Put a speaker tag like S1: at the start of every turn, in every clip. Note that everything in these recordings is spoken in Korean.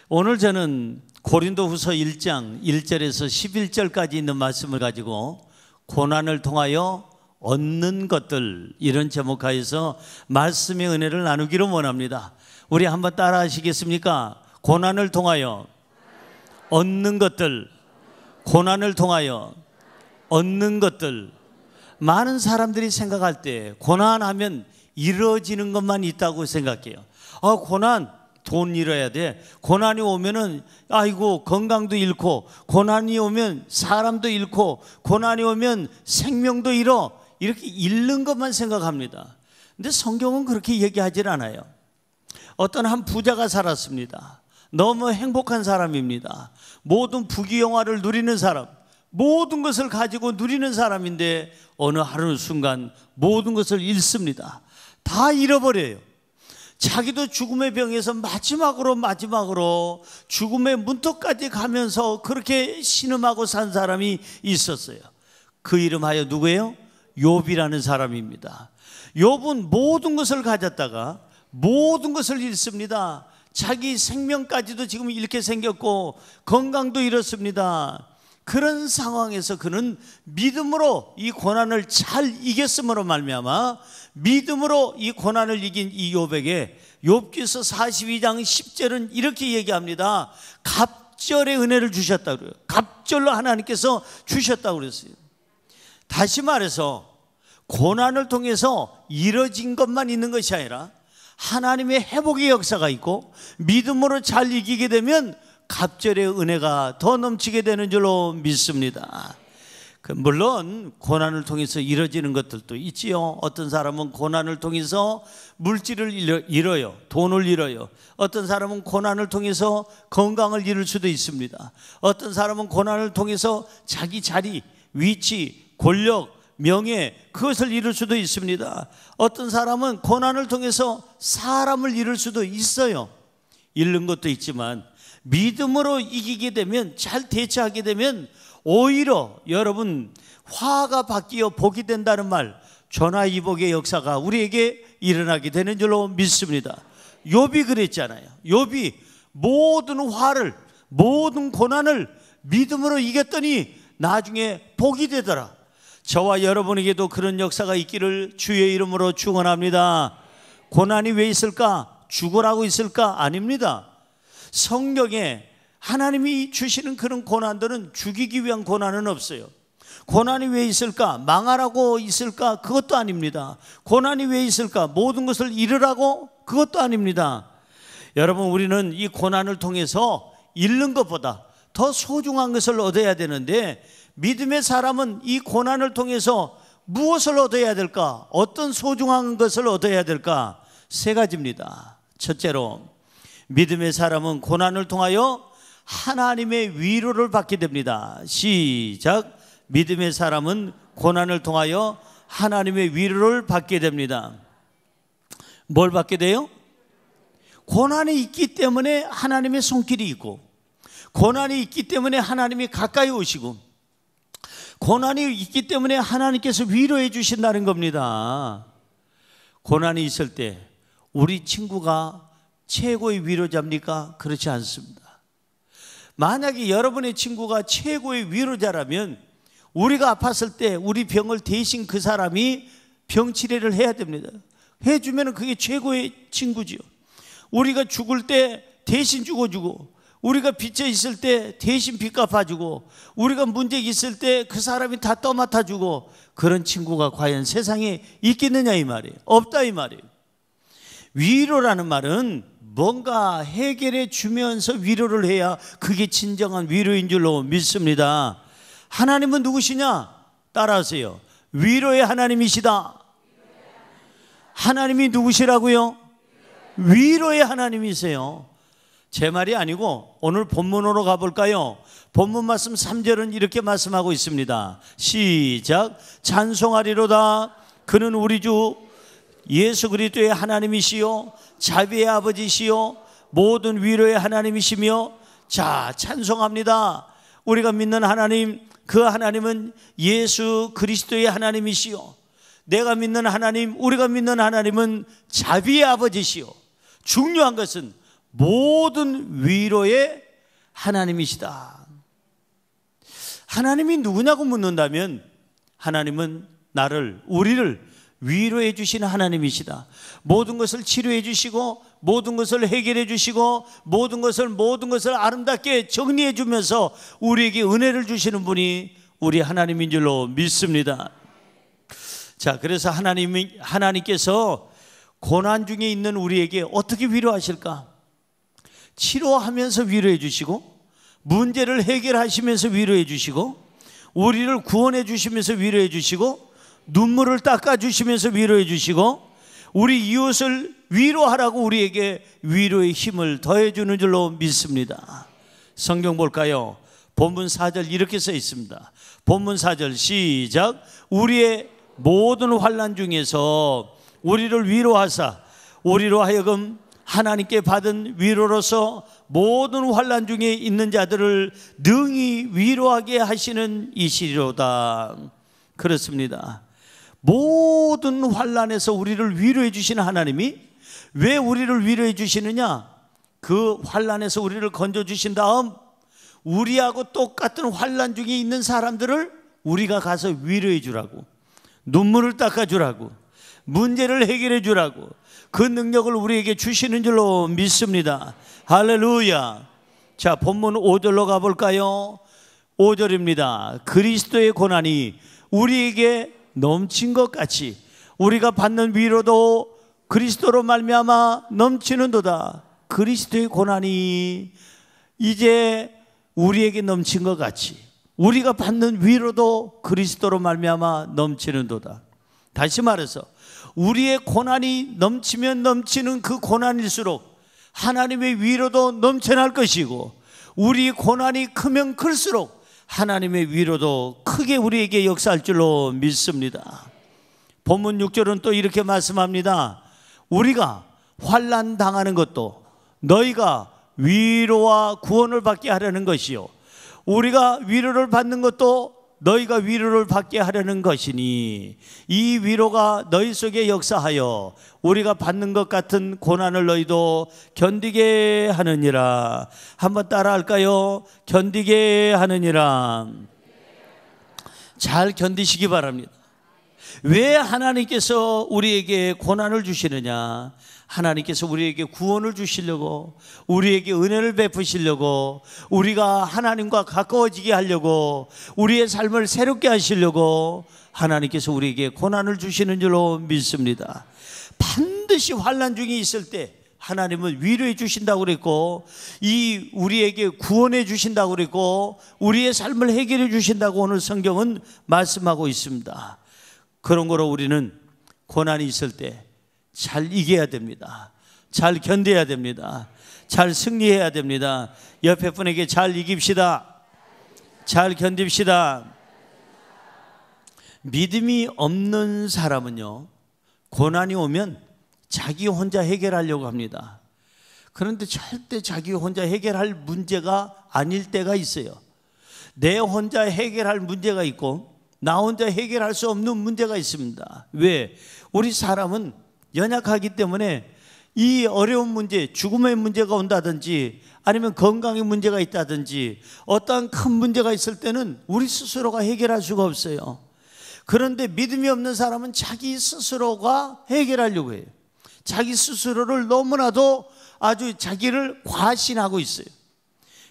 S1: 오늘 저는 고린도후서 1장 1절에서 11절까지 있는 말씀을 가지고 고난을 통하여 얻는 것들, 이런 제목하에서 말씀의 은혜를 나누기를 원합니다. 우리 한번 따라 하시겠습니까? 고난을 통하여 얻는 것들, 고난을 통하여 얻는 것들. 많은 사람들이 생각할 때 고난하면 이루어지는 것만 있다고 생각해요. 고난, 돈 잃어야 돼. 고난이 오면은 아이고 건강도 잃고, 고난이 오면 사람도 잃고, 고난이 오면 생명도 잃어. 이렇게 잃는 것만 생각합니다. 근데 성경은 그렇게 얘기하질 않아요. 어떤 한 부자가 살았습니다. 너무 행복한 사람입니다. 모든 부귀영화를 누리는 사람, 모든 것을 가지고 누리는 사람인데 어느 하루 순간 모든 것을 잃습니다. 다 잃어버려요. 자기도 죽음의 병에서 마지막으로 죽음의 문턱까지 가면서 그렇게 신음하고 산 사람이 있었어요. 그 이름하여 누구예요? 욥이라는 사람입니다. 욥은 모든 것을 가졌다가 모든 것을 잃습니다. 자기 생명까지도 지금 잃게 생겼고 건강도 잃었습니다. 그런 상황에서 그는 믿음으로 이 고난을 잘 이겼음으로 말미암아 믿음으로 이 고난을 이긴 이 욥에게 욥기서 42장 10절은 이렇게 얘기합니다. 갑절의 은혜를 주셨다고 그래요. 갑절로 하나님께서 주셨다고 그랬어요. 다시 말해서 고난을 통해서 이뤄진 것만 있는 것이 아니라 하나님의 회복의 역사가 있고 믿음으로 잘 이기게 되면 갑절의 은혜가 더 넘치게 되는 줄로 믿습니다. 물론 고난을 통해서 이루어지는 것들도 있지요. 어떤 사람은 고난을 통해서 물질을 잃어요. 돈을 잃어요. 어떤 사람은 고난을 통해서 건강을 잃을 수도 있습니다. 어떤 사람은 고난을 통해서 자기 자리, 위치, 권력, 명예, 그것을 잃을 수도 있습니다. 어떤 사람은 고난을 통해서 사람을 잃을 수도 있어요. 잃는 것도 있지만 믿음으로 이기게 되면, 잘 대처하게 되면 오히려 여러분 화가 바뀌어 복이 된다는 말, 전화위복의 역사가 우리에게 일어나게 되는 줄로 믿습니다. 욥이 그랬잖아요. 욥이 모든 화를, 모든 고난을 믿음으로 이겼더니 나중에 복이 되더라. 저와 여러분에게도 그런 역사가 있기를 주의 이름으로 축원합니다. 고난이 왜 있을까? 죽으라고 있을까? 아닙니다. 성경에 하나님이 주시는 그런 고난들은 죽이기 위한 고난은 없어요. 고난이 왜 있을까? 망하라고 있을까? 그것도 아닙니다. 고난이 왜 있을까? 모든 것을 잃으라고? 그것도 아닙니다. 여러분, 우리는 이 고난을 통해서 잃는 것보다 더 소중한 것을 얻어야 되는데, 믿음의 사람은 이 고난을 통해서 무엇을 얻어야 될까? 어떤 소중한 것을 얻어야 될까? 세 가지입니다. 첫째로, 믿음의 사람은 고난을 통하여 하나님의 위로를 받게 됩니다. 시작. 믿음의 사람은 고난을 통하여 하나님의 위로를 받게 됩니다. 뭘 받게 돼요? 고난이 있기 때문에 하나님의 손길이 있고, 고난이 있기 때문에 하나님이 가까이 오시고, 고난이 있기 때문에 하나님께서 위로해 주신다는 겁니다. 고난이 있을 때 우리 친구가 최고의 위로자입니까? 그렇지 않습니다. 만약에 여러분의 친구가 최고의 위로자라면 우리가 아팠을 때 우리 병을 대신 그 사람이 병 치료를 해야 됩니다. 해주면 그게 최고의 친구지요. 우리가 죽을 때 대신 죽어주고, 우리가 빚져 있을 때 대신 빚 갚아주고, 우리가 문제 있을 때 그 사람이 다 떠맡아주고, 그런 친구가 과연 세상에 있겠느냐 이 말이에요. 없다 이 말이에요. 위로라는 말은 뭔가 해결해 주면서 위로를 해야 그게 진정한 위로인 줄로 믿습니다. 하나님은 누구시냐? 따라하세요. 위로의 하나님이시다. 하나님이 누구시라고요? 위로의 하나님이세요. 제 말이 아니고 오늘 본문으로 가볼까요? 본문 말씀 3절은 이렇게 말씀하고 있습니다. 시작. 찬송하리로다. 그는 우리 주 예수 그리스도의 하나님이시요 자비의 아버지시요 모든 위로의 하나님이시며, 자, 찬송합니다. 우리가 믿는 하나님, 그 하나님은 예수 그리스도의 하나님이시요, 내가 믿는 하나님, 우리가 믿는 하나님은 자비의 아버지시요, 중요한 것은 모든 위로의 하나님이시다. 하나님이 누구냐고 묻는다면 하나님은 우리를 위로해 주시는 하나님이시다. 모든 것을 치료해 주시고 모든 것을 해결해 주시고 모든 것을 아름답게 정리해 주면서 우리에게 은혜를 주시는 분이 우리 하나님인 줄로 믿습니다. 자, 그래서 하나님께서 고난 중에 있는 우리에게 어떻게 위로하실까? 치료하면서 위로해 주시고 문제를 해결하시면서 위로해 주시고 우리를 구원해 주시면서 위로해 주시고 눈물을 닦아 주시면서 위로해 주시고 우리 이웃을 위로하라고 우리에게 위로의 힘을 더해 주는 줄로 믿습니다. 성경 볼까요? 본문 4절 이렇게 써 있습니다. 본문 4절 시작. 우리의 모든 환난 중에서 우리를 위로하사 우리로 하여금 하나님께 받은 위로로서 모든 환난 중에 있는 자들을 능히 위로하게 하시는 이시로다. 그렇습니다. 모든 환난에서 우리를 위로해 주시는 하나님이 왜 우리를 위로해 주시느냐? 그 환난에서 우리를 건져 주신 다음 우리하고 똑같은 환난 중에 있는 사람들을 우리가 가서 위로해 주라고, 눈물을 닦아 주라고, 문제를 해결해 주라고 그 능력을 우리에게 주시는 줄로 믿습니다. 할렐루야. 자, 본문 5절로 가볼까요? 5절입니다. 그리스도의 고난이 우리에게 넘친 것 같이 우리가 받는 위로도 그리스도로 말미암아 넘치는도다. 그리스도의 고난이 이제 우리에게 넘친 것 같이 우리가 받는 위로도 그리스도로 말미암아 넘치는도다. 다시 말해서 우리의 고난이 넘치면 넘치는 그 고난일수록 하나님의 위로도 넘쳐날 것이고 우리 고난이 크면 클수록 하나님의 위로도 크게 우리에게 역사할 줄로 믿습니다. 본문 6절은 또 이렇게 말씀합니다. 우리가 환난 당하는 것도 너희가 위로와 구원을 받게 하려는 것이요 우리가 위로를 받는 것도 너희가 위로를 받게 하려는 것이니 이 위로가 너희 속에 역사하여 우리가 받는 것 같은 고난을 너희도 견디게 하느니라. 한번 따라할까요? 견디게 하느니라. 잘 견디시기 바랍니다. 왜 하나님께서 우리에게 고난을 주시느냐? 하나님께서 우리에게 구원을 주시려고, 우리에게 은혜를 베푸시려고, 우리가 하나님과 가까워지게 하려고, 우리의 삶을 새롭게 하시려고 하나님께서 우리에게 고난을 주시는 줄로 믿습니다. 반드시 환난 중에 있을 때 하나님은 위로해 주신다고 그랬고, 우리에게 구원해 주신다고 그랬고, 우리의 삶을 해결해 주신다고 오늘 성경은 말씀하고 있습니다. 그런 거로 우리는 고난이 있을 때 잘 이겨야 됩니다. 잘 견뎌야 됩니다. 잘 승리해야 됩니다. 옆에 분에게 잘 이깁시다. 잘 견딥시다. 믿음이 없는 사람은요, 고난이 오면 자기 혼자 해결하려고 합니다. 그런데 절대 자기 혼자 해결할 문제가 아닐 때가 있어요. 내 혼자 해결할 문제가 있고 나 혼자 해결할 수 없는 문제가 있습니다. 왜? 우리 사람은 연약하기 때문에 이 어려운 문제, 죽음의 문제가 온다든지 아니면 건강의 문제가 있다든지 어떠한 큰 문제가 있을 때는 우리 스스로가 해결할 수가 없어요. 그런데 믿음이 없는 사람은 자기 스스로가 해결하려고 해요. 자기 스스로를 너무나도 아주 자기를 과신하고 있어요.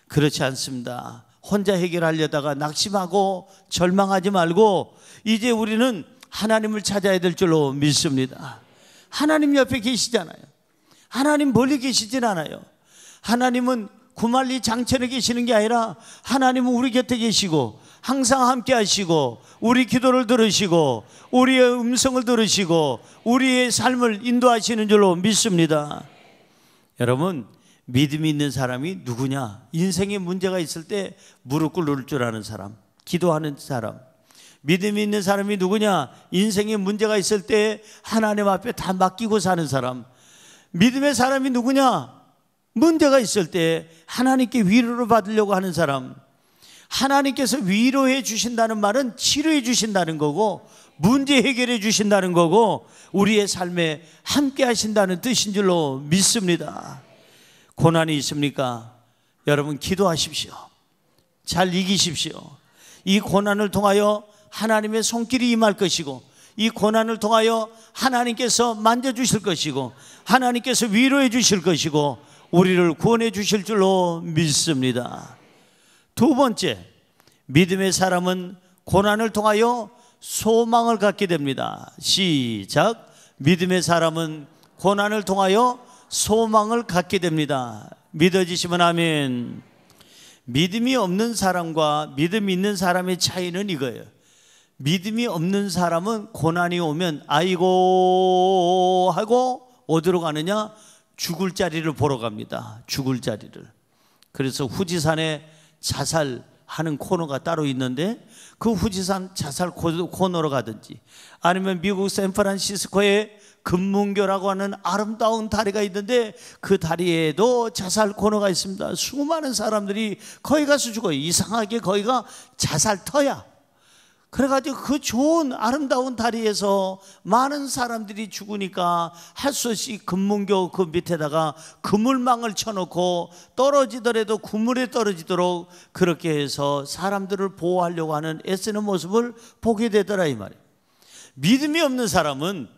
S1: 그렇지 않습니다. 혼자 해결하려다가 낙심하고 절망하지 말고 이제 우리는 하나님을 찾아야 될 줄로 믿습니다. 하나님 옆에 계시잖아요. 하나님 멀리 계시진 않아요. 하나님은 구만리 장천에 계시는 게 아니라 하나님은 우리 곁에 계시고 항상 함께 하시고 우리 기도를 들으시고 우리의 음성을 들으시고 우리의 삶을 인도하시는 줄로 믿습니다. 여러분, 믿음이 있는 사람이 누구냐? 인생에 문제가 있을 때 무릎 꿇을 줄 아는 사람, 기도하는 사람. 믿음이 있는 사람이 누구냐? 인생에 문제가 있을 때 하나님 앞에 다 맡기고 사는 사람. 믿음의 사람이 누구냐? 문제가 있을 때 하나님께 위로를 받으려고 하는 사람. 하나님께서 위로해 주신다는 말은 치료해 주신다는 거고 문제 해결해 주신다는 거고 우리의 삶에 함께 하신다는 뜻인 줄로 믿습니다. 고난이 있습니까? 여러분 기도하십시오. 잘 이기십시오. 이 고난을 통하여 하나님의 손길이 임할 것이고, 이 고난을 통하여 하나님께서 만져주실 것이고, 하나님께서 위로해 주실 것이고, 우리를 구원해 주실 줄로 믿습니다. 두 번째, 믿음의 사람은 고난을 통하여 소망을 갖게 됩니다. 시작. 믿음의 사람은 고난을 통하여 소망을 갖게 됩니다. 믿어지시면 아멘. 믿음이 없는 사람과 믿음 있는 사람의 차이는 이거예요. 믿음이 없는 사람은 고난이 오면 아이고 하고 어디로 가느냐? 죽을 자리를 보러 갑니다. 죽을 자리를. 그래서 후지산에 자살하는 코너가 따로 있는데, 그 후지산 자살 코너로 가든지, 아니면 미국 샌프란시스코에 금문교라고 하는 아름다운 다리가 있는데, 그 다리에도 자살 코너가 있습니다. 수많은 사람들이 거기 가서 죽어요. 이상하게 거기가 자살터야. 그래가지고 그 좋은 아름다운 다리에서 많은 사람들이 죽으니까 할 수 없이 금문교 그 밑에다가 그물망을 쳐놓고 떨어지더라도 그물에 떨어지도록 그렇게 해서 사람들을 보호하려고 하는 애쓰는 모습을 보게 되더라 이 말이에요. 믿음이 없는 사람은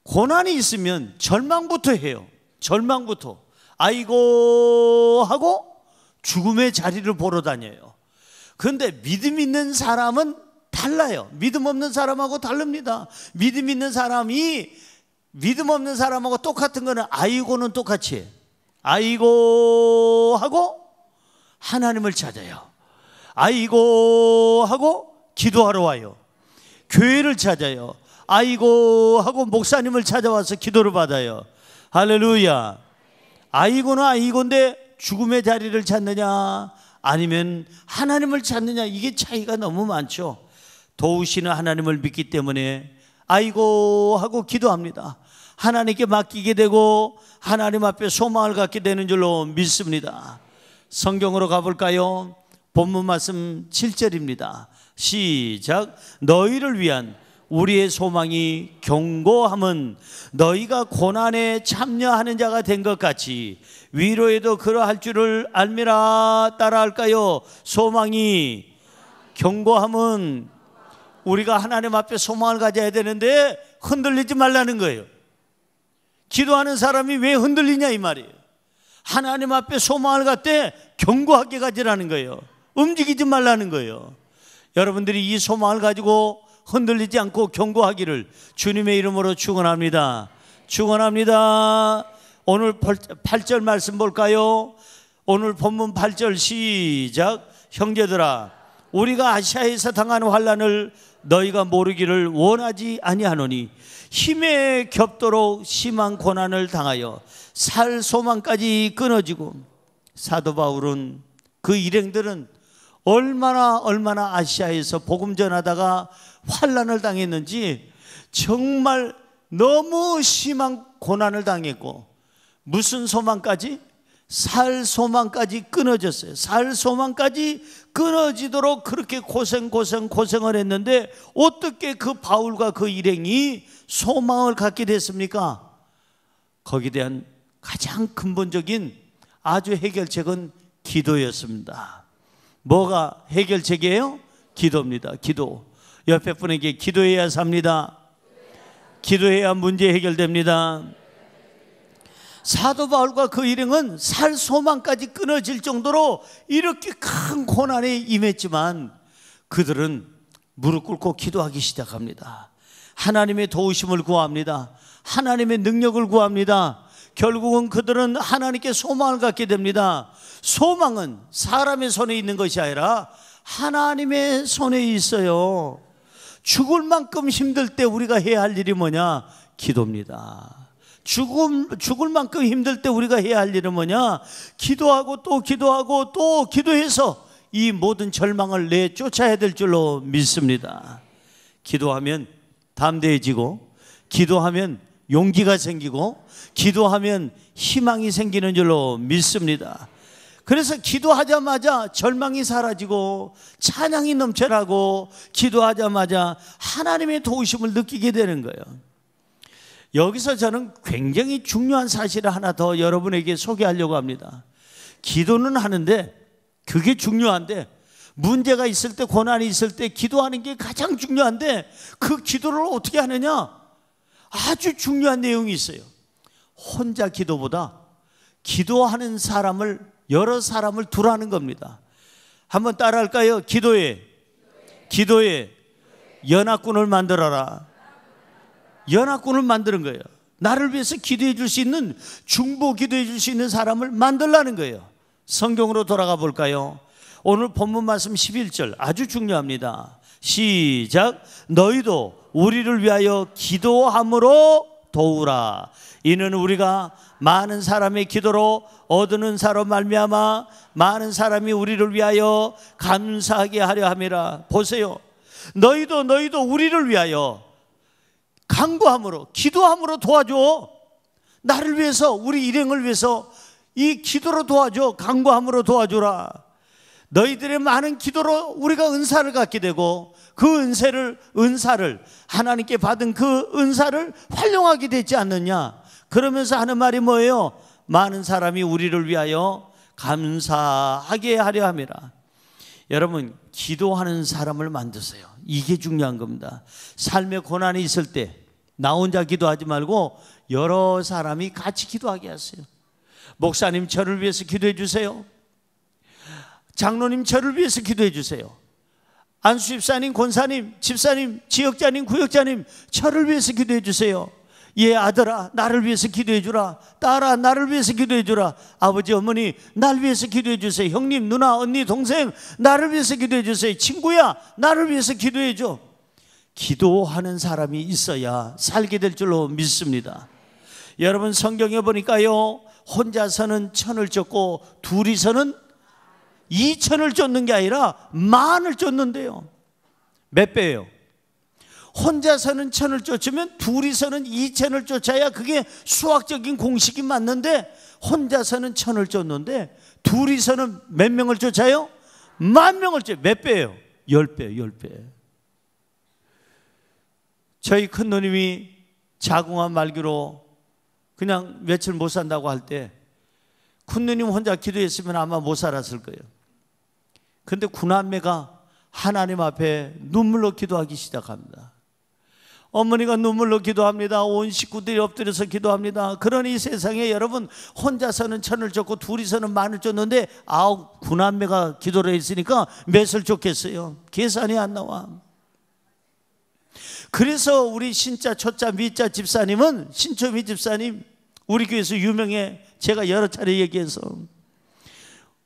S1: 고난이 있으면 절망부터 해요. 절망부터. 아이고 하고 죽음의 자리를 보러 다녀요. 그런데 믿음 있는 사람은 달라요. 믿음 없는 사람하고 다릅니다. 믿음 있는 사람이 믿음 없는 사람하고 똑같은 거는 아이고는 똑같이 해요. 아이고 하고 하나님을 찾아요. 아이고 하고 기도하러 와요. 교회를 찾아요. 아이고 하고 목사님을 찾아와서 기도를 받아요. 할렐루야. 아이고는 아이고인데 죽음의 자리를 찾느냐 아니면 하나님을 찾느냐, 이게 차이가 너무 많죠. 도우시는 하나님을 믿기 때문에 아이고 하고 기도합니다. 하나님께 맡기게 되고 하나님 앞에 소망을 갖게 되는 줄로 믿습니다. 성경으로 가볼까요? 본문 말씀 7절입니다. 시작. 너희를 위한 우리의 소망이 견고함은 너희가 고난에 참여하는 자가 된 것 같이 위로에도 그러할 줄을 알미라. 따라할까요? 소망이 견고함은 우리가 하나님 앞에 소망을 가져야 되는데 흔들리지 말라는 거예요. 기도하는 사람이 왜 흔들리냐 이 말이에요. 하나님 앞에 소망을 갖되 견고하게 가지라는 거예요. 움직이지 말라는 거예요. 여러분들이 이 소망을 가지고 흔들리지 않고 견고하기를 주님의 이름으로 축원합니다. 축원합니다. 오늘 8절 말씀 볼까요? 오늘 본문 8절 시작. 형제들아, 우리가 아시아에서 당한 환난을 너희가 모르기를 원하지 아니하노니 힘에 겹도록 심한 고난을 당하여 살 소망까지 끊어지고. 사도 바울은 그 일행들은 얼마나 아시아에서 복음 전하다가 환난을 당했는지 정말 너무 심한 고난을 당했고, 무슨 소망까지? 살 소망까지 끊어졌어요. 살 소망까지 끊어지도록 그렇게 고생을 했는데 어떻게 그 바울과 그 일행이 소망을 갖게 됐습니까? 거기에 대한 가장 근본적인 아주 해결책은 기도였습니다. 뭐가 해결책이에요? 기도입니다. 기도. 옆에 분에게 기도해야 삽니다. 기도해야 문제 해결됩니다. 사도 바울과 그 일행은 살 소망까지 끊어질 정도로 이렇게 큰 고난에 임했지만 그들은 무릎 꿇고 기도하기 시작합니다. 하나님의 도우심을 구합니다. 하나님의 능력을 구합니다. 결국은 그들은 하나님께 소망을 갖게 됩니다. 소망은 사람의 손에 있는 것이 아니라 하나님의 손에 있어요. 죽을 만큼 힘들 때 우리가 해야 할 일이 뭐냐? 기도입니다. 죽을 만큼 힘들 때 우리가 해야 할 일은 뭐냐? 기도하고 또 기도하고 또 기도해서 이 모든 절망을 내쫓아야 될 줄로 믿습니다. 기도하면 담대해지고, 기도하면 용기가 생기고, 기도하면 희망이 생기는 줄로 믿습니다. 그래서 기도하자마자 절망이 사라지고 찬양이 넘쳐나고 기도하자마자 하나님의 도우심을 느끼게 되는 거예요. 여기서 저는 굉장히 중요한 사실을 하나 더 여러분에게 소개하려고 합니다. 기도는 하는데 그게 중요한데, 문제가 있을 때, 고난이 있을 때 기도하는 게 가장 중요한데, 그 기도를 어떻게 하느냐? 아주 중요한 내용이 있어요. 혼자 기도보다 기도하는 사람을, 여러 사람을 두라는 겁니다. 한번 따라할까요? 기도에 연합군을 만들어라. 연합군을 만드는 거예요. 나를 위해서 기도해 줄 수 있는, 중보 기도해 줄 수 있는 사람을 만들라는 거예요. 성경으로 돌아가 볼까요? 오늘 본문 말씀 11절 아주 중요합니다. 시작. 너희도 우리를 위하여 기도함으로 도우라. 이는 우리가 많은 사람의 기도로 얻는 사로 말미암아 많은 사람이 우리를 위하여 감사하게 하려 함이라. 보세요. 너희도 우리를 위하여 간구함으로, 기도함으로 도와줘. 나를 위해서, 우리 일행을 위해서 이 기도로 도와줘. 간구함으로 도와주라. 너희들의 많은 기도로 우리가 은사를 갖게 되고, 그 은사를 하나님께 받은 그 은사를 활용하게 되지 않느냐. 그러면서 하는 말이 뭐예요? 많은 사람이 우리를 위하여 감사하게 하려 함이라. 여러분, 기도하는 사람을 만드세요. 이게 중요한 겁니다. 삶에 고난이 있을 때 나 혼자 기도하지 말고 여러 사람이 같이 기도하게 하세요. 목사님 저를 위해서 기도해 주세요. 장로님 저를 위해서 기도해 주세요. 안수 집사님, 권사님, 집사님, 지역자님, 구역자님 저를 위해서 기도해 주세요. 예, 아들아 나를 위해서 기도해 주라. 딸아 나를 위해서 기도해 주라. 아버지 어머니 나를 위해서 기도해 주세요. 형님, 누나, 언니, 동생 나를 위해서 기도해 주세요. 친구야 나를 위해서 기도해 줘. 기도하는 사람이 있어야 살게 될 줄로 믿습니다. 여러분, 성경에 보니까요, 혼자서는 천을 쫓고 둘이서는 2천을 쫓는 게 아니라 만을 쫓는데요. 몇 배예요? 혼자서는 천을 쫓으면 둘이서는 2천을 쫓아야 그게 수학적인 공식이 맞는데, 혼자서는 천을 쫓는데 둘이서는 몇 명을 쫓아요? 10,000명을 쫓아요. 몇 배예요? 10배, 10배. 저희 큰 누님이 자궁암 말기로 그냥 며칠 못 산다고 할 때 큰 누님 혼자 기도했으면 아마 못 살았을 거예요. 근데 구남매가 하나님 앞에 눈물로 기도하기 시작합니다. 어머니가 눈물로 기도합니다. 온 식구들이 엎드려서 기도합니다. 그러니 세상에 여러분, 혼자서는 천을 쫓고 둘이서는 만을 쫓는데 9구남매가 기도를 했으니까 몇을 쫓겠어요? 계산이 안 나와. 그래서 우리 신자, 초자, 미자 집사님은, 신초미 집사님, 우리 교회에서 유명해. 제가 여러 차례 얘기해서.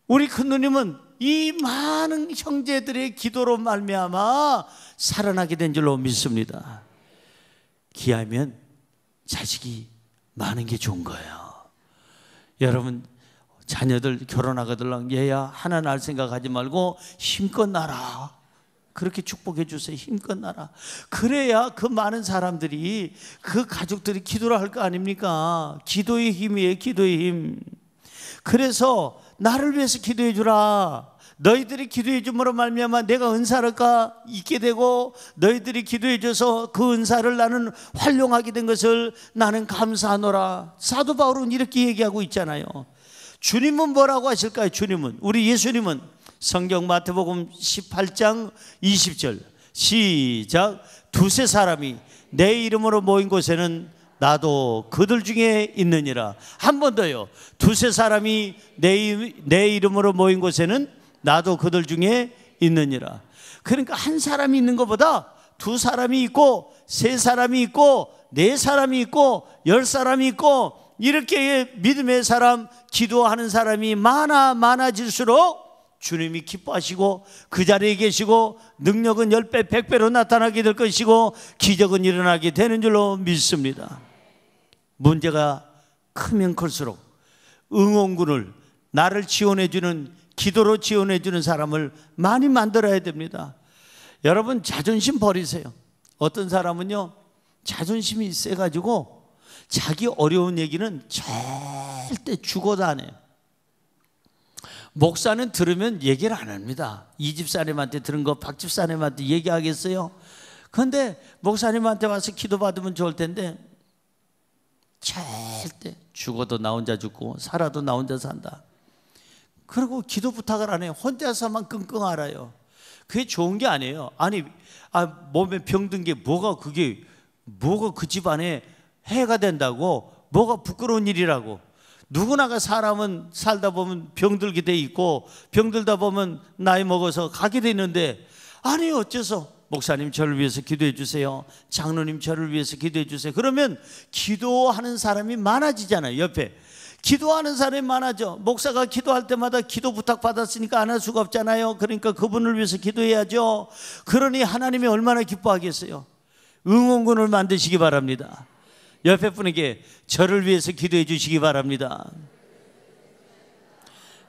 S1: 우리 큰누님은 이 많은 형제들의 기도로 말미암아 살아나게 된 줄로 믿습니다. 기하면 자식이 많은 게 좋은 거예요. 여러분, 자녀들 결혼하거들랑 얘야 하나 낳을 생각하지 말고 힘껏 낳아라. 그렇게 축복해 주세요. 힘껏 낳아라. 그래야 그 많은 사람들이, 그 가족들이 기도를 할 거 아닙니까? 기도의 힘이에요. 기도의 힘. 그래서 나를 위해서 기도해 주라. 너희들이 기도해 줌으로 말미암아 내가 은사를 있게 되고, 너희들이 기도해 줘서 그 은사를 나는 활용하게 된 것을 나는 감사하노라. 사도 바울은 이렇게 얘기하고 있잖아요. 주님은 뭐라고 하실까요? 주님은, 우리 예수님은 성경 마태복음 18장 20절 시작. 두세 사람이 내 이름으로 모인 곳에는 나도 그들 중에 있느니라. 한 번 더요. 두세 사람이 내 이름으로 모인 곳에는 나도 그들 중에 있느니라. 그러니까 한 사람이 있는 것보다 두 사람이 있고, 세 사람이 있고, 네 사람이 있고, 10사람이 있고, 이렇게 믿음의 사람, 기도하는 사람이 많아질수록 주님이 기뻐하시고 그 자리에 계시고 능력은 10배, 100배로 나타나게 될 것이고 기적은 일어나게 되는 줄로 믿습니다. 문제가 크면 클수록 응원군을, 나를 지원해주는, 기도로 지원해주는 사람을 많이 만들어야 됩니다. 여러분, 자존심 버리세요. 어떤 사람은요, 자존심이 세가지고 자기 어려운 얘기는 절대 죽어도 안 해요. 목사는 들으면 얘기를 안 합니다. 이 집사님한테 들은 거 박 집사님한테 얘기하겠어요? 그런데 목사님한테 와서 기도받으면 좋을 텐데 절대 죽어도 나 혼자 죽고 살아도 나 혼자 산다. 그리고 기도 부탁을 안 해요. 혼자서만 끙끙 앓아요. 그게 좋은 게 아니에요. 아니, 몸에 병든 게 뭐가 그 집안에 해가 된다고, 뭐가 부끄러운 일이라고. 누구나가 사람은 살다 보면 병들게 돼 있고, 병들다 보면 나이 먹어서 가게 되는데, 아니 어째서 목사님 저를 위해서 기도해 주세요, 장로님 저를 위해서 기도해 주세요. 그러면 기도하는 사람이 많아지잖아요. 옆에 기도하는 사람이 많아져. 목사가 기도할 때마다 기도 부탁 받았으니까 안 할 수가 없잖아요. 그러니까 그분을 위해서 기도해야죠. 그러니 하나님이 얼마나 기뻐하겠어요. 응원군을 만드시기 바랍니다. 옆에 분에게 저를 위해서 기도해 주시기 바랍니다.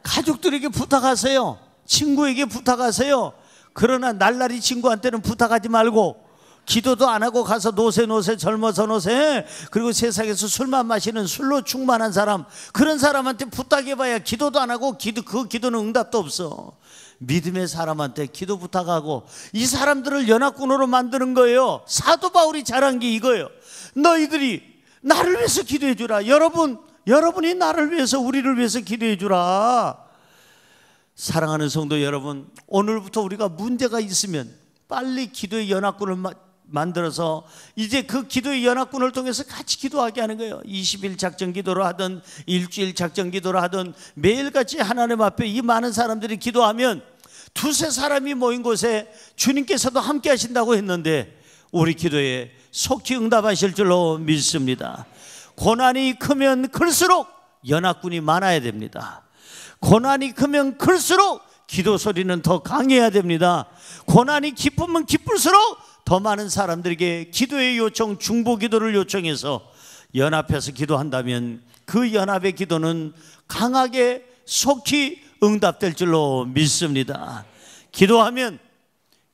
S1: 가족들에게 부탁하세요. 친구에게 부탁하세요. 그러나 날라리 친구한테는 부탁하지 말고, 기도도 안 하고 가서 노세 젊어서 노세, 그리고 세상에서 술만 마시는 술로 충만한 사람, 그런 사람한테 부탁해봐야 기도도 안 하고 그 기도는 응답도 없어. 믿음의 사람한테 기도 부탁하고, 이 사람들을 연합군으로 만드는 거예요. 사도 바울이 잘한 게 이거예요. 너희들이 나를 위해서 기도해 주라. 여러분이 나를 위해서, 우리를 위해서 기도해 주라. 사랑하는 성도 여러분, 오늘부터 우리가 문제가 있으면 빨리 기도의 연합군을 만들어서 이제 그 기도의 연합군을 통해서 같이 기도하게 하는 거예요. 20일 작전 기도를 하든 일주일 작전 기도를 하든 매일같이 하나님 앞에 이 많은 사람들이 기도하면 두세 사람이 모인 곳에 주님께서도 함께 하신다고 했는데, 우리 기도에 속히 응답하실 줄로 믿습니다. 고난이 크면 클수록 연합군이 많아야 됩니다. 고난이 크면 클수록 기도 소리는 더 강해야 됩니다. 고난이 깊으면 깊을수록 더 많은 사람들에게 기도의 요청, 중보 기도를 요청해서 연합해서 기도한다면 그 연합의 기도는 강하게 속히 응답될 줄로 믿습니다. 기도하면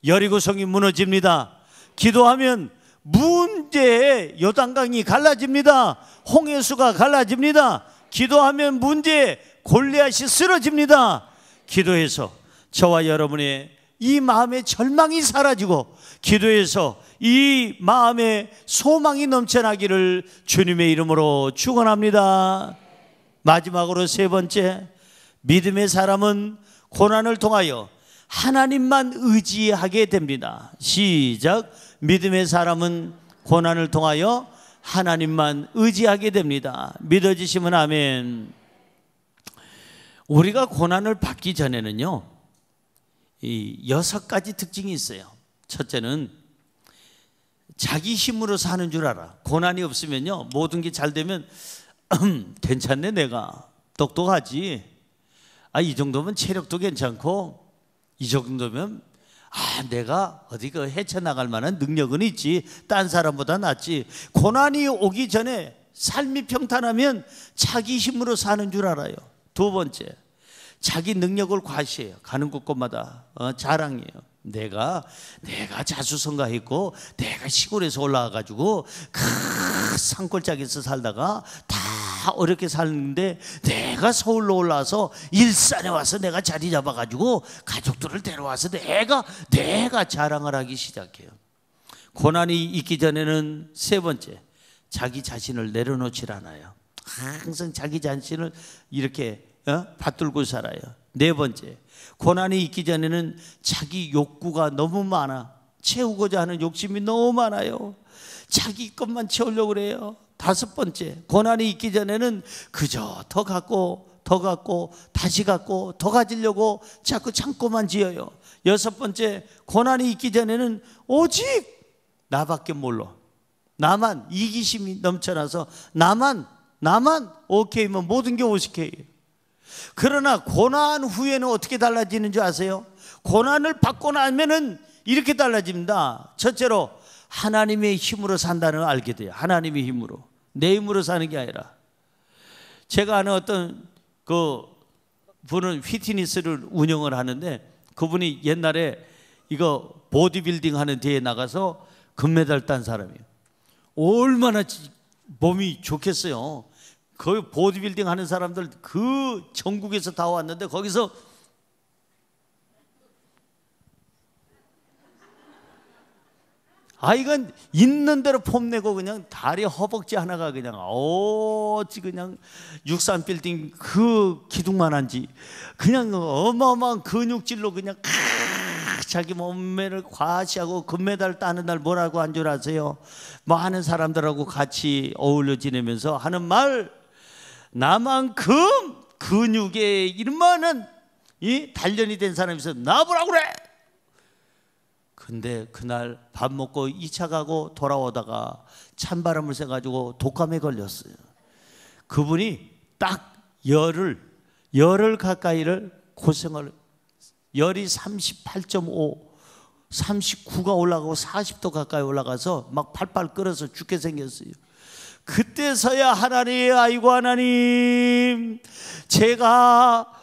S1: 여리고성이 무너집니다. 기도하면 문제의 요단강이 갈라집니다. 홍해수가 갈라집니다. 기도하면 문제의 골리앗이 쓰러집니다. 기도해서 저와 여러분의 이 마음의 절망이 사라지고, 기도해서 이 마음의 소망이 넘쳐나기를 주님의 이름으로 축원합니다. 마지막으로 세 번째, 믿음의 사람은 고난을 통하여 하나님만 의지하게 됩니다. 시작. 믿음의 사람은 고난을 통하여 하나님만 의지하게 됩니다. 믿어지시면 아멘. 우리가 고난을 받기 전에는요, 이 6가지 특징이 있어요. 첫째는 자기 힘으로 사는 줄 알아. 고난이 없으면요, 모든 게 잘 되면 괜찮네, 내가 똑똑하지, 이 정도면 체력도 괜찮고, 이 정도면 내가 어디 헤쳐나갈 만한 능력은 있지, 딴 사람보다 낫지. 고난이 오기 전에 삶이 평탄하면 자기 힘으로 사는 줄 알아요. 두 번째, 자기 능력을 과시해요. 가는 곳곳마다 자랑이에요. 내가 자수성가했고, 내가 시골에서 올라와가지고 그 산골짜기에서 살다가 다 어렵게 살는데, 내가 서울로 올라와서 일산에 와서 내가 자리 잡아가지고 가족들을 데려와서 내가 자랑을 하기 시작해요. 고난이 있기 전에는 세 번째, 자기 자신을 내려놓질 않아요. 항상 자기 자신을 이렇게 받들고 살아요. 네 번째, 고난이 있기 전에는 자기 욕구가 너무 많아. 채우고자 하는 욕심이 너무 많아요. 자기 것만 채우려고 그래요. 다섯 번째, 고난이 있기 전에는 그저 더 갖고 다시 갖고 더 가지려고 자꾸 창고만 지어요. 여섯 번째, 고난이 있기 전에는 오직 나밖에 몰라. 나만, 이기심이 넘쳐나서 나만 오케이면 모든 게 오케이. 그러나 고난 후에는 어떻게 달라지는 줄 아세요? 고난을 받고 나면은 이렇게 달라집니다. 첫째로 하나님의 힘으로 산다는 걸 알게 돼요. 하나님의 힘으로. 내 힘으로 사는 게 아니라. 제가 아는 어떤 그 분은 피트니스를 운영을 하는데, 그분이 옛날에 이거 보디빌딩 하는 대회에 나가서 금메달 딴 사람이에요. 얼마나 몸이 좋겠어요. 그 보디빌딩 하는 사람들 그 전국에서 다 왔는데, 거기서 이건 있는 대로 폼내고 그냥 다리 허벅지 하나가 그냥 그냥 63빌딩 그 기둥만한지 그냥 어마어마한 근육질로 그냥 자기 몸매를 과시하고 금메달 따는 날 뭐라고 한 줄 아세요? 많은 사람들하고 같이 어울려 지내면서 하는 말, 나만큼 근육에 이만한 이 단련이 된 사람이 있어 나보라고 그래. 근데 그날 밥 먹고 2차 가고 돌아오다가 찬바람을 쐬가지고 독감에 걸렸어요. 그분이 딱 열흘 가까이를 고생을, 열이 38.5, 39가 올라가고 40도 가까이 올라가서 막 팔팔 끓어서 죽게 생겼어요. 그때서야 아이고 하나님, 제가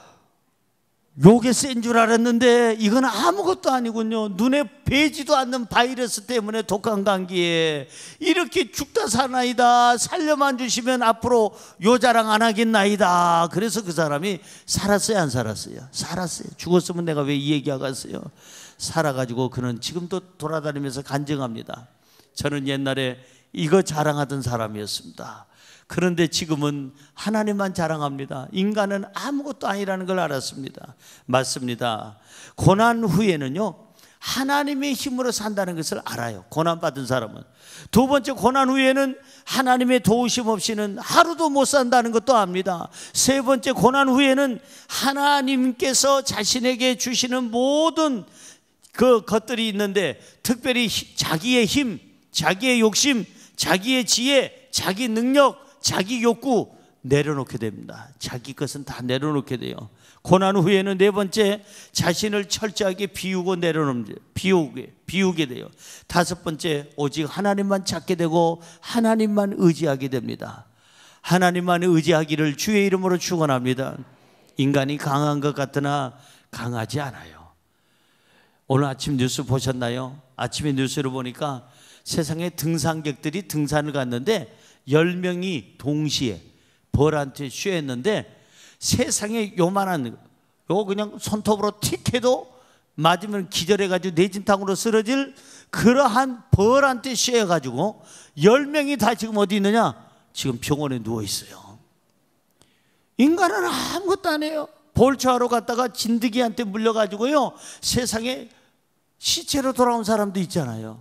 S1: 요게 센 줄 알았는데 이건 아무것도 아니군요. 눈에 뵈지도 않는 바이러스 때문에 독감 감기에 이렇게 죽다 사나이다. 살려만 주시면 앞으로 요 자랑 안 하겠나이다. 그래서 그 사람이 살았어요, 안 살았어요? 살았어요. 죽었으면 내가 왜 이 얘기하겠어요? 살아가지고 그는 지금도 돌아다니면서 간증합니다. 저는 옛날에 이거 자랑하던 사람이었습니다. 그런데 지금은 하나님만 자랑합니다. 인간은 아무것도 아니라는 걸 알았습니다. 맞습니다. 고난 후에는요, 하나님의 힘으로 산다는 것을 알아요. 고난받은 사람은. 두 번째, 고난 후에는 하나님의 도우심 없이는 하루도 못 산다는 것도 압니다. 세 번째, 고난 후에는 하나님께서 자신에게 주시는 모든 그 것들이 있는데, 특별히 자기의 힘, 자기의 욕심, 자기의 지혜, 자기 능력, 자기 욕구 내려놓게 됩니다. 자기 것은 다 내려놓게 돼요. 고난 후에는 네 번째, 자신을 철저하게 비우고 내려놓는, 비우게 돼요. 다섯 번째, 오직 하나님만 찾게 되고 하나님만 의지하게 됩니다. 하나님만 의지하기를 주의 이름으로 축원합니다. 인간이 강한 것 같으나 강하지 않아요. 오늘 아침 뉴스 보셨나요? 아침에 뉴스를 보니까 세상에 등산객들이 등산을 갔는데 10명이 동시에 벌한테 쇠했는데, 세상에 요만한 요 그냥 손톱으로 틱 해도 맞으면 기절해가지고 뇌진탕으로 쓰러질 그러한 벌한테 쇠해가지고 10명이 다 지금 어디 있느냐? 지금 병원에 누워있어요. 인간은 아무것도 안 해요. 볼초하러 갔다가 진드기한테 물려가지고요, 세상에 시체로 돌아온 사람도 있잖아요.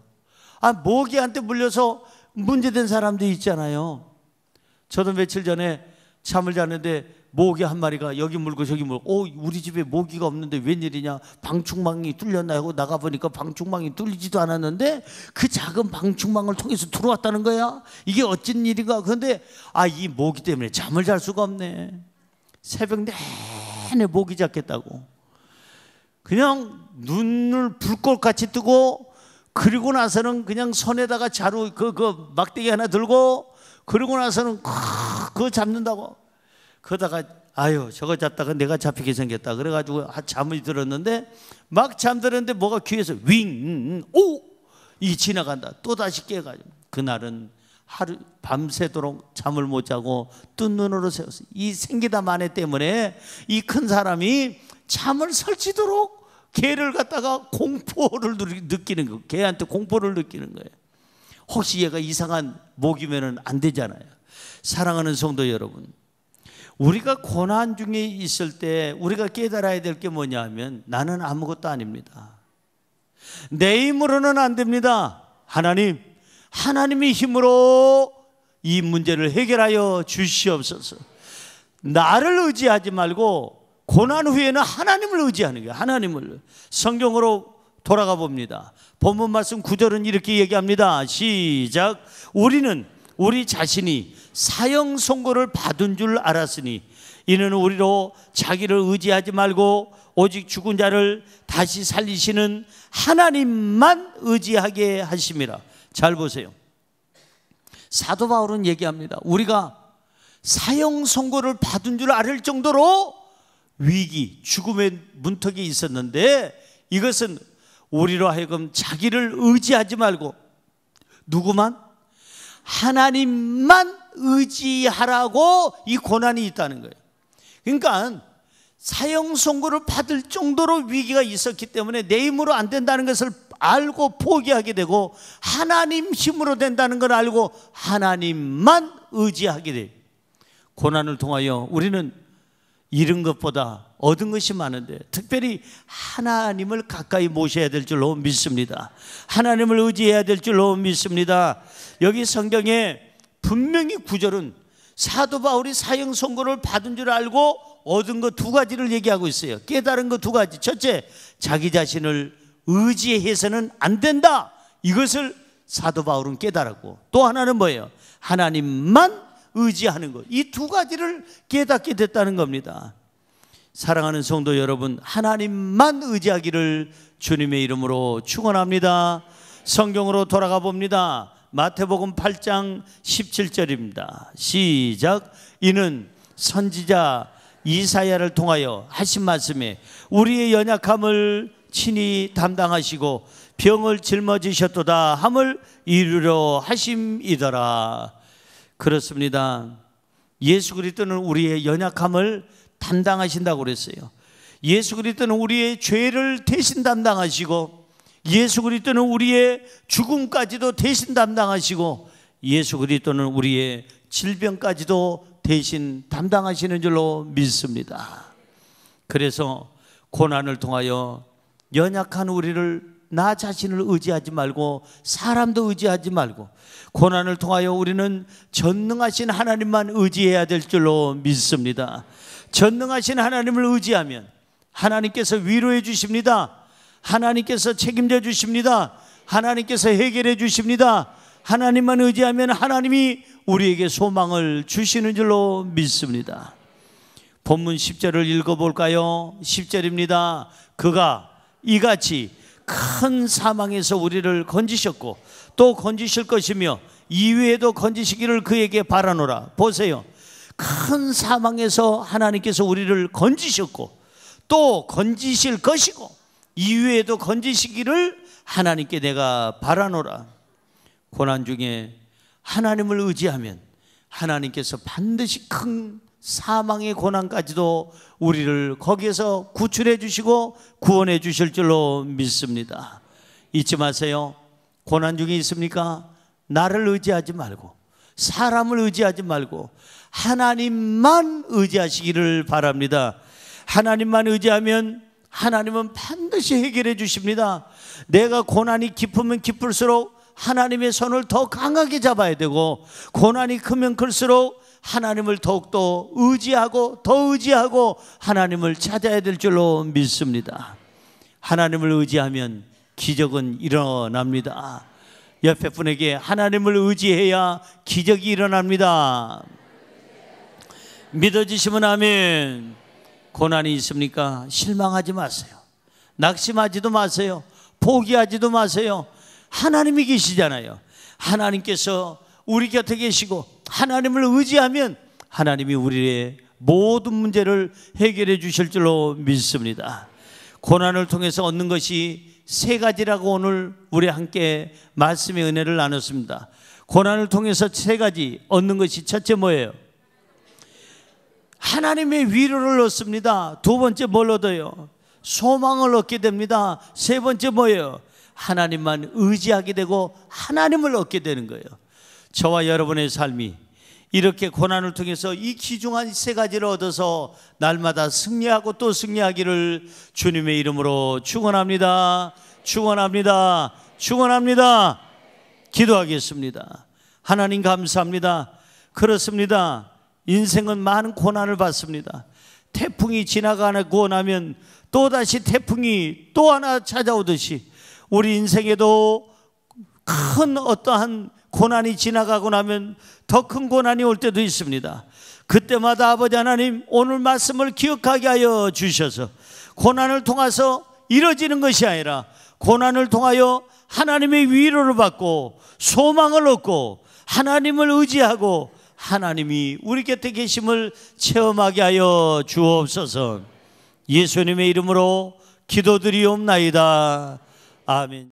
S1: 모기한테 물려서 문제된 사람도 있잖아요. 저도 며칠 전에 잠을 잤는데 모기 한 마리가 여기 물고 저기 물고, 우리 집에 모기가 없는데 웬일이냐, 방충망이 뚫렸나 하고 나가보니까 방충망이 뚫리지도 않았는데 그 작은 방충망을 통해서 들어왔다는 거야. 이게 어쩐 일인가. 그런데 이 모기 때문에 잠을 잘 수가 없네. 새벽 내내 모기 잡겠다고 그냥 눈을 불꽃같이 뜨고, 그리고 나서는 그냥 손에다가 자루 그 막대기 하나 들고, 그리고 나서는 그거 잡는다고. 그러다가 저거 잡다가 내가 잡히게 생겼다 그래가지고 잠을 들었는데, 막 잠들었는데 뭐가 귀에서 이 지나간다. 또 다시 깨가지고 그날은 하루 밤새도록 잠을 못 자고 뜬 눈으로 세웠어요. 이 생기다 만에 때문에 이 큰 사람이 잠을 설치도록 개를 갖다가 공포를 느끼는 거예요. 개한테 공포를 느끼는 거예요. 혹시 얘가 이상한 모기면은 안 되잖아요. 사랑하는 성도 여러분, 우리가 고난 중에 있을 때 우리가 깨달아야 될 게 뭐냐 하면, 나는 아무것도 아닙니다. 내 힘으로는 안 됩니다. 하나님의 힘으로 이 문제를 해결하여 주시옵소서. 나를 의지하지 말고 고난 후에는 하나님을 의지하는 거예요. 하나님을. 성경으로 돌아가 봅니다. 본문 말씀 9절은 이렇게 얘기합니다. 시작. 우리는 우리 자신이 사형 선고를 받은 줄 알았으니 이는 우리로 자기를 의지하지 말고 오직 죽은 자를 다시 살리시는 하나님만 의지하게 하심이라. 잘 보세요. 사도 바울은 얘기합니다. 우리가 사형 선고를 받은 줄 알 정도로 위기, 죽음의 문턱이 있었는데, 이것은 우리로 하여금 자기를 의지하지 말고 누구만? 하나님만 의지하라고 이 고난이 있다는 거예요. 그러니까 사형 선고를 받을 정도로 위기가 있었기 때문에 내 힘으로 안 된다는 것을 알고 포기하게 되고 하나님 힘으로 된다는 걸 알고 하나님만 의지하게 돼요. 고난을 통하여 우리는 잃은 것보다 얻은 것이 많은데 특별히 하나님을 가까이 모셔야 될 줄로 믿습니다. 하나님을 의지해야 될 줄로 믿습니다. 여기 성경에 분명히 구절은 사도 바울이 사형 선고를 받은 줄 알고 얻은 것 두 가지를 얘기하고 있어요. 깨달은 것 두 가지. 첫째, 자기 자신을 의지해서는 안 된다. 이것을 사도 바울은 깨달았고, 또 하나는 뭐예요? 하나님만 의지하는 것. 이 두 가지를 깨닫게 됐다는 겁니다. 사랑하는 성도 여러분, 하나님만 의지하기를 주님의 이름으로 축원합니다. 성경으로 돌아가 봅니다. 마태복음 8장 17절입니다. 시작. 이는 선지자 이사야를 통하여 하신 말씀에 우리의 연약함을 친히 담당하시고 병을 짊어지셨도다 함을 이루려 하심이더라. 그렇습니다. 예수 그리스도는 우리의 연약함을 담당하신다고 그랬어요. 예수 그리스도는 우리의 죄를 대신 담당하시고, 예수 그리스도는 우리의 죽음까지도 대신 담당하시고, 예수 그리스도는 우리의 질병까지도 대신 담당하시는 줄로 믿습니다. 그래서 고난을 통하여 연약한 우리를, 나 자신을 의지하지 말고 사람도 의지하지 말고 고난을 통하여 우리는 전능하신 하나님만 의지해야 될 줄로 믿습니다. 전능하신 하나님을 의지하면 하나님께서 위로해 주십니다. 하나님께서 책임져 주십니다. 하나님께서 해결해 주십니다. 하나님만 의지하면 하나님이 우리에게 소망을 주시는 줄로 믿습니다. 본문 10절을 읽어볼까요? 10절입니다. 그가 이같이 큰 사망에서 우리를 건지셨고 또 건지실 것이며 이후에도 건지시기를 그에게 바라노라. 보세요. 큰 사망에서 하나님께서 우리를 건지셨고 또 건지실 것이고 이후에도 건지시기를 하나님께 내가 바라노라. 고난 중에 하나님을 의지하면 하나님께서 반드시 큰 사망의 고난까지도 우리를 거기에서 구출해 주시고 구원해 주실 줄로 믿습니다. 잊지 마세요. 고난 중에 있습니까? 나를 의지하지 말고 사람을 의지하지 말고 하나님만 의지하시기를 바랍니다. 하나님만 의지하면 하나님은 반드시 해결해 주십니다. 내가 고난이 깊으면 깊을수록 하나님의 손을 더 강하게 잡아야 되고, 고난이 크면 클수록 하나님을 더욱더 의지하고 더 의지하고 하나님을 찾아야 될 줄로 믿습니다. 하나님을 의지하면 기적은 일어납니다. 옆에 분에게 하나님을 의지해야 기적이 일어납니다. 믿어지시면 아멘. 고난이 있습니까? 실망하지 마세요. 낙심하지도 마세요. 포기하지도 마세요. 하나님이 계시잖아요. 하나님께서 우리 곁에 계시고 하나님을 의지하면 하나님이 우리의 모든 문제를 해결해 주실 줄로 믿습니다. 고난을 통해서 얻는 것이 세 가지라고 오늘 우리 함께 말씀의 은혜를 나눴습니다. 고난을 통해서 세 가지 얻는 것이, 첫째 뭐예요? 하나님의 위로를 얻습니다. 두 번째 뭘 얻어요? 소망을 얻게 됩니다. 세 번째 뭐예요? 하나님만 의지하게 되고 하나님을 얻게 되는 거예요. 저와 여러분의 삶이 이렇게 고난을 통해서 이 귀중한 세 가지를 얻어서 날마다 승리하고 또 승리하기를 주님의 이름으로 축원합니다. 축원합니다. 축원합니다. 기도하겠습니다. 하나님 감사합니다. 그렇습니다. 인생은 많은 고난을 받습니다. 태풍이 지나가고 나면 또다시 태풍이 또 하나 찾아오듯이 우리 인생에도 큰 어떠한 고난이 지나가고 나면 더 큰 고난이 올 때도 있습니다. 그때마다 아버지 하나님, 오늘 말씀을 기억하게 하여 주셔서 고난을 통해서 이루어지는 것이 아니라 고난을 통하여 하나님의 위로를 받고 소망을 얻고 하나님을 의지하고 하나님이 우리 곁에 계심을 체험하게 하여 주옵소서. 예수님의 이름으로 기도드리옵나이다. 아멘.